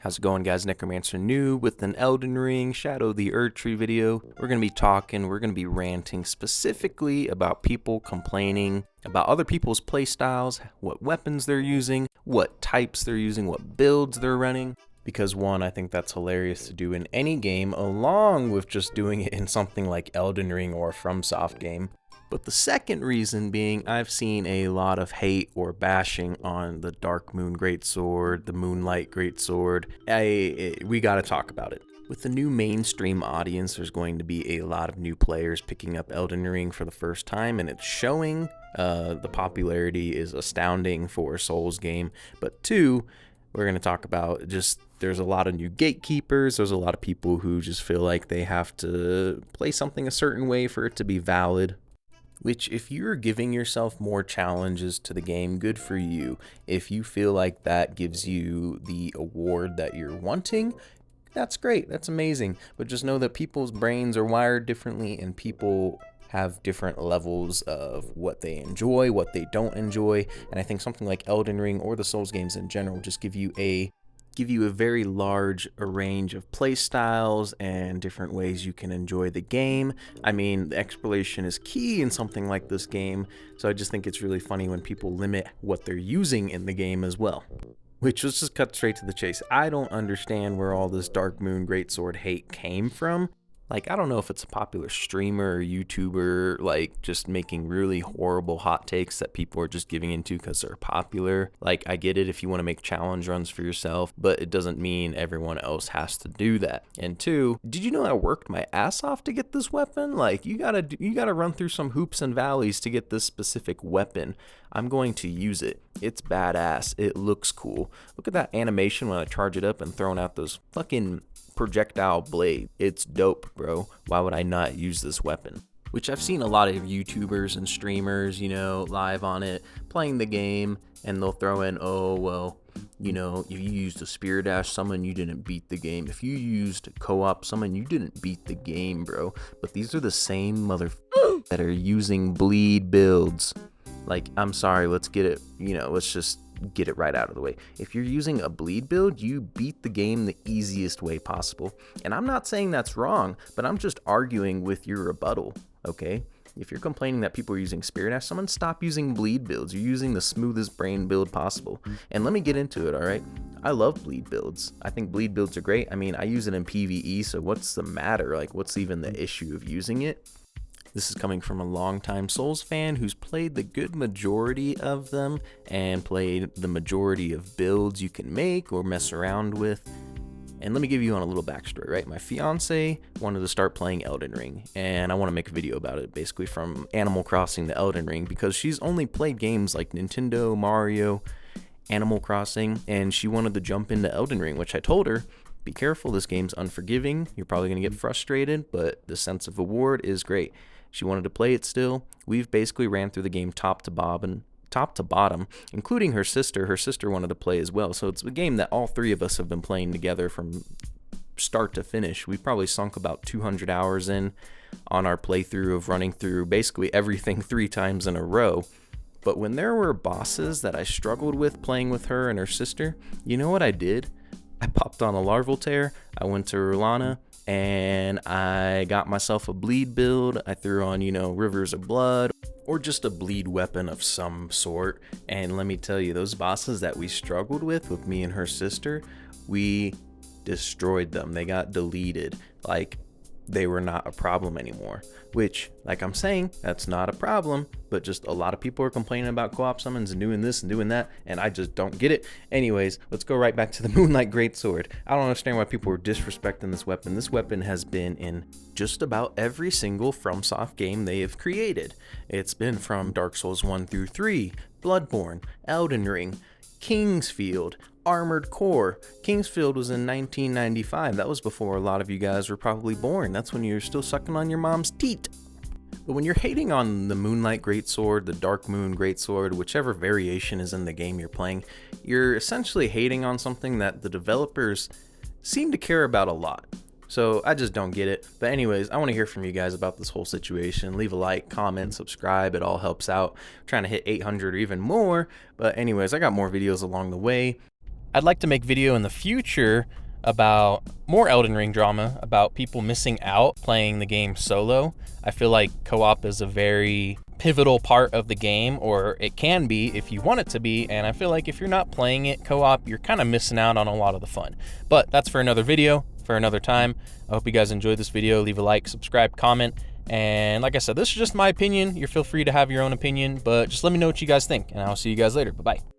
How's it going, guys? Necromancer New with an Elden Ring Shadow the Erdtree video. We're going to be ranting specifically about people complaining about other people's playstyles, what weapons they're using, what types they're using, what builds they're running. Because one, I think that's hilarious to do in any game, along with just doing it in something like Elden Ring or a FromSoft game. But the second reason being, I've seen a lot of hate or bashing on the Darkmoon Greatsword, the Moonlight Greatsword. We gotta talk about it. With the new mainstream audience, there's going to be a lot of new players picking up Elden Ring for the first time, and it's showing. The popularity is astounding for a Souls game. But two, we're going to talk about just there's a lot of new gatekeepers. There's a lot of people who just feel like they have to play something a certain way for it to be valid. Which, if you're giving yourself more challenges to the game, good for you. If you feel like that gives you the award that you're wanting, that's great. That's amazing. But just know that people's brains are wired differently, and people have different levels of what they enjoy, what they don't enjoy. And I think something like Elden Ring or the Souls games in general just give you a very large range of play styles and different ways you can enjoy the game. I mean, the exploration is key in something like this game, so I just think it's really funny when people limit what they're using in the game as well. Which, let's just cut straight to the chase. I don't understand where all this Darkmoon Greatsword hate came from. Like, I don't know if it's a popular streamer or YouTuber, like, just making really horrible hot takes that people are just giving into because they're popular. Like, I get it if you want to make challenge runs for yourself, but it doesn't mean everyone else has to do that. And two, did you know I worked my ass off to get this weapon? Like, you gotta run through some hoops and valleys to get this specific weapon. I'm going to use it. It's badass. It looks cool. Look at that animation when I charge it up and throwing out those fucking projectile blade. It's dope, bro. Why would I not use this weapon? Which I've seen a lot of YouTubers and streamers, live on it, playing the game, and they'll throw in, oh, well, if you used a spear dash summon, you didn't beat the game. If you used co-op summon, you didn't beat the game, bro. But these are the same motherfuckers that are using bleed builds. Like, I'm sorry, let's get it, let's just get it right out of the way. If you're using a bleed build, you beat the game the easiest way possible. And I'm not saying that's wrong, but I'm just arguing with your rebuttal, okay? If you're complaining that people are using Spirit Ash, someone stop using bleed builds. You're using the smoothest brain build possible. And let me get into it, all right? I love bleed builds. I think bleed builds are great. I mean, I use it in PvE, so what's the matter? Like, what's even the issue of using it? This is coming from a longtime Souls fan who's played the good majority of them and played the majority of builds you can make or mess around with. And let me give you on a little backstory, right? My fiance wanted to start playing Elden Ring, and I want to make a video about it, basically from Animal Crossing to Elden Ring, because she's only played games like Nintendo, Mario, Animal Crossing, and she wanted to jump into Elden Ring, which I told her, be careful, this game's unforgiving, you're probably going to get frustrated, but the sense of reward is great. She wanted to play it still. We've basically ran through the game top to bottom, including her sister. Her sister wanted to play as well. So it's a game that all three of us have been playing together from start to finish. We probably sunk about 200 hours in on our playthrough of running through basically everything 3 times in a row. But when there were bosses that I struggled with playing with her and her sister, you know what I did? I popped on a Larval Tear. I went to Rulana, and I got myself a bleed build. I threw on, Rivers of Blood, or just a bleed weapon of some sort. And let me tell you, those bosses that we struggled with me and her sister, we destroyed them. They got deleted. Like, they were not a problem anymore. Which, like I'm saying, that's not a problem, but just a lot of people are complaining about co-op summons and doing this and doing that, and I just don't get it. Anyways, let's go right back to the Moonlight Greatsword. I don't understand why people are disrespecting this weapon. This weapon has been in just about every single FromSoft game they have created. It's been from Dark Souls 1 through 3, Bloodborne, Elden Ring, Kingsfield, Armored Core. Kingsfield was in 1995. That was before a lot of you guys were probably born. That's when you were still sucking on your mom's teat. But when you're hating on the Moonlight Greatsword, the Darkmoon Greatsword, whichever variation is in the game you're playing, you're essentially hating on something that the developers seem to care about a lot. So I just don't get it. But anyways, I want to hear from you guys about this whole situation. Leave a like, comment, subscribe. It all helps out. I'm trying to hit 800 or even more. But anyways, I got more videos along the way. I'd like to make video in the future about more Elden Ring drama, about people missing out playing the game solo. I feel like co-op is a very pivotal part of the game, or it can be if you want it to be, and I feel like if you're not playing it co-op, you're kind of missing out on a lot of the fun. But that's for another video, for another time. I hope you guys enjoyed this video. Leave a like, subscribe, comment, and like I said, this is just my opinion. You feel free to have your own opinion, but just let me know what you guys think, and I'll see you guys later. Bye-bye.